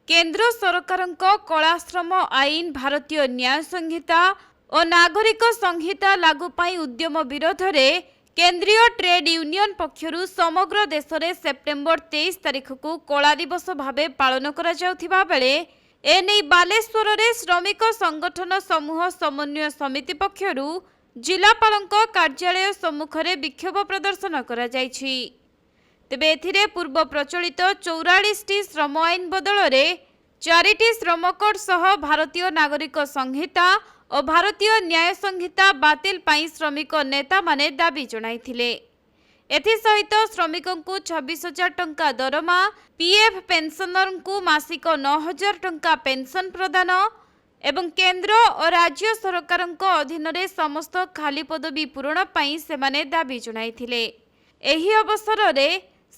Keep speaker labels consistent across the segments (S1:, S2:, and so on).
S1: केंद्र सरकारଙ୍କ कलाश्रम आईन भारतीय न्याय संहिता और नागरिक संहिता लागू पाई उद्यम विरोध में केंद्रीय ट्रेड यूनियन पक्षरु समग्र देश में सेप्टेम्बर 23 तारिख को कला दिवस भाव पालन करा जाउथिबा बेले एने बालेश्वर में श्रमिक संगठन समूह समन्वय समिति पक्षरु जिलापालଙ୍କ कार्यालय सम्मुख में विक्षोभ प्रदर्शन करा जायछि। तेबे एथिरे पूर्व प्रचलित 44टी श्रम आईन बदल में 4टी श्रम कोड सह भारतीय नागरिक संहिता और भारतीय न्याय संहिता बातिल पाई श्रमिक नेता माने दाबी जणाइथिले। एथिसहित श्रमिकों को 26,000 टंका दरमा, पीएफ पेंशनर को मासिक 9,000 टंका पेंशन प्रदान एवं केंद्र और राज्य सरकारଙ୍କ अधीन रे समस्त खाली पदवी पूरण पाई सेमाने दाबी जणाइथिले। एही अवसर रे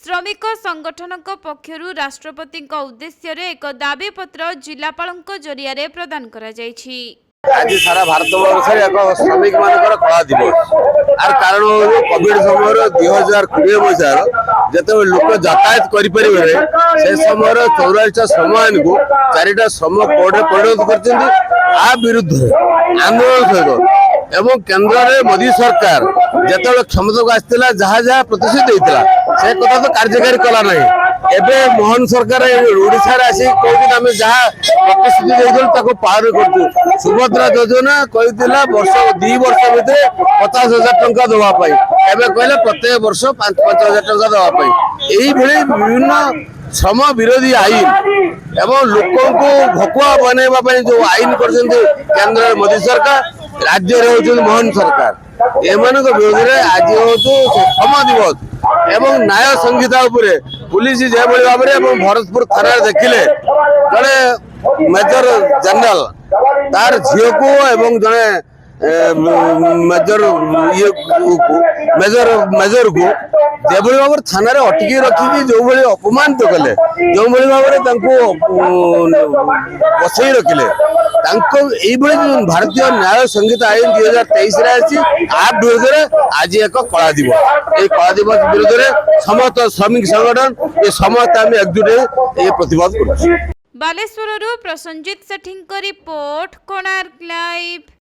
S1: श्रमिक संगठनଙ୍କ पक्षरु राष्ट्रपति उद्देश्य रे एक दाबी पत्र जिलापालଙ୍କ जरिया रे प्रदान करा जायछि।
S2: आज सारा भारत वर्ष एक श्रमिक मानकर कला दिवस आर कारण कोविड समय 2020 मसीहार जिते लोक यातायात करें से समय 44 श्रम आईन को 4टा श्रम कोड परिणत कर विरुद्ध आंदोलन सहित एवं केंद्र में मोदी सरकार जिते क्षमता को आसाला जहाँ जहाँ प्रतिश्रुति देता से कथा तो कार्यकारी कला ना एबे मोहन सरकार ओडिशा आसी कहते जहाँ प्रतिश्रुति पार कर सुभद्रा योजना कहला वर्ष 2 वर्ष भितर 50,000 टंका देवाई एवं कहले प्रत्येक वर्ष 5,000 टंका देवाई यही विभिन्न श्रम विरोधी आईन एवं लोकों को भकुआ बनवाई जो आईन कर केंद्र मोदी सरकार राज्य में मोहन सरकार एमान विरोध में आज हूँ श्रम दिवस एवं न्याय संहिता उपरे पुलिस जो भाव में भरतपुर थाना देखिले जड़े मेजर जनरल तार झील को एवं जड़े मेजर मेजर को जो भाव थाना अटकी रखिकी जो भाई अपमानित कले जो भाव बसई रखिले भारतीय न्याय संहिता आईन 2023 विरोध में आज एक कला दिवस ये कला दिवस विरोध में समस्त श्रमिक संगठन ये समस्त आम एकजुट ये प्रतिवाद कर।
S1: बालेश्वर प्रसन्नजीत सेठी रिपोर्ट कोणार्क लाइव।